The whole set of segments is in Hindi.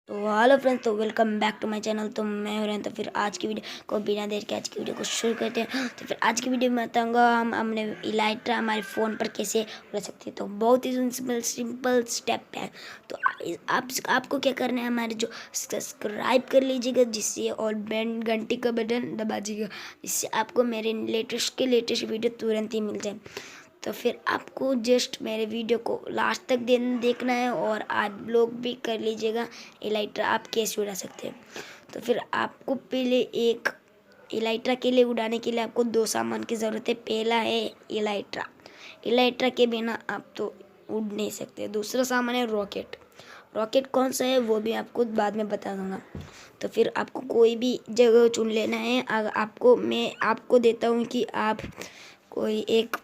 तो हेलो फ्रेंड्स, तो welcome back to my channel. तो मैं हो रहा हूँ। तो फिर आज की वीडियो को बिना देर के आज की वीडियो को शुरू करते हैं। तो फिर आज की वीडियो में बताऊंगा हम हमने इलाइट्रा हमारे फ़ोन पर कैसे उड़ा सकते हैं। तो बहुत ही सिंपल स्टेप है। तो आपको क्या करना है, हमारे जो सब्सक्राइब कर लीजिएगा जिससे, और घंटी का बटन दबा दीजिएगा जिससे आपको मेरे लेटेस्ट वीडियो तुरंत ही मिल जाए। तो फिर आपको जस्ट मेरे वीडियो को लास्ट तक देखना है, और आप लोग भी कर लीजिएगा इलाइट्रा आप कैसे उड़ा सकते हैं। तो फिर आपको पहले एक इलाइट्रा के लिए उड़ाने के लिए आपको दो सामान की ज़रूरत है। पहला है इलाइट्रा। इलाइट्रा के बिना आप तो उड़ नहीं सकते। दूसरा सामान है रॉकेट। रॉकेट कौन सा है वो भी आपको बाद में बता दूंगा। तो फिर आपको कोई भी जगह चुन लेना है। मैं आपको देता हूँ कि आप कोई एक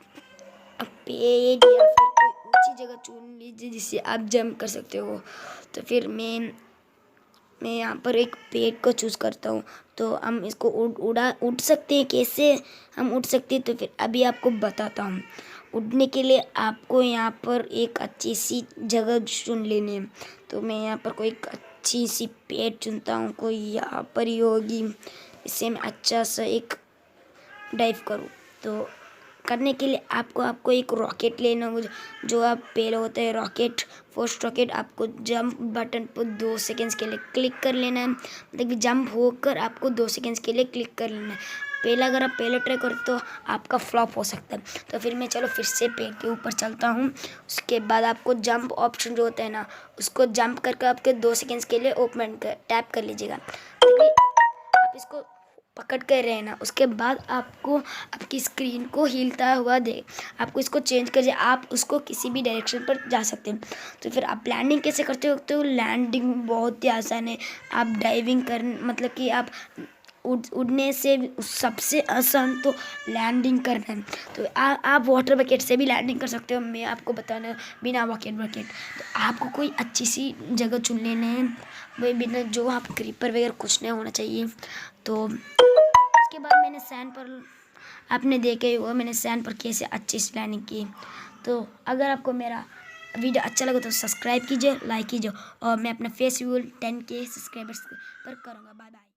पेड़ या फिर कोई ऊंची जगह चुन लीजिए जिससे आप जंप कर सकते हो। तो फिर मैं यहाँ पर एक पेड़ को चूज़ करता हूँ। तो हम इसको उड़ सकते हैं। कैसे हम उड़ सकते हैं तो फिर अभी आपको बताता हूँ। उड़ने के लिए आपको यहाँ पर एक अच्छी सी जगह चुन लेनी है। तो मैं यहाँ पर कोई एक अच्छी सी पेड़ चुनता हूँ। कोई यहाँ पर ही होगी, इससे मैं अच्छा सा एक डाइव करूँ। तो करने के लिए आपको एक रॉकेट लेना होगा। जो आप पहले होता है रॉकेट, फर्स्ट रॉकेट आपको जंप बटन पर 2 सेकेंड्स के लिए क्लिक कर लेना है। मतलब कि जंप होकर आपको 2 सेकेंड्स के लिए क्लिक कर लेना है। पहला अगर आप पहले ट्राई करो तो आपका फ्लॉप हो सकता है। तो फिर मैं चलो फिर से पेड़ के ऊपर चलता हूँ। उसके बाद आपको जंप ऑप्शन जो होता है ना, उसको जंप करके आपके 2 सेकेंड्स के लिए टैप कर लीजिएगा। आप इसको पकड़ कर रहना। उसके बाद आपको आपकी स्क्रीन को हिलता हुआ दे, आपको इसको चेंज कर आप उसको किसी भी डायरेक्शन पर जा सकते हैं। तो फिर आप लैंडिंग कैसे करते हो? तो लैंडिंग बहुत ही आसान है। आप डाइविंग कर मतलब कि आप उड़ने से सबसे आसान तो लैंडिंग करना है। तो आप वाटर बकेट से भी लैंडिंग कर सकते हो। मैं आपको बताना बिना बकेट। तो आपको कोई अच्छी सी जगह चुन लेने हैं भाई, बिना जो आप क्रीपर वगैरह कुछ नहीं होना चाहिए। तो उसके बाद मैंने सैंड पर, आपने देखे ही वो मैंने सैंड पर कैसे अच्छी से लैंडिंग की। तो अगर आपको मेरा वीडियो अच्छा लगे तो सब्सक्राइब कीजिए, लाइक कीजिए, और मैं अपना फेस 10K सब्सक्राइबर्स पर करूँगा। Bye bye.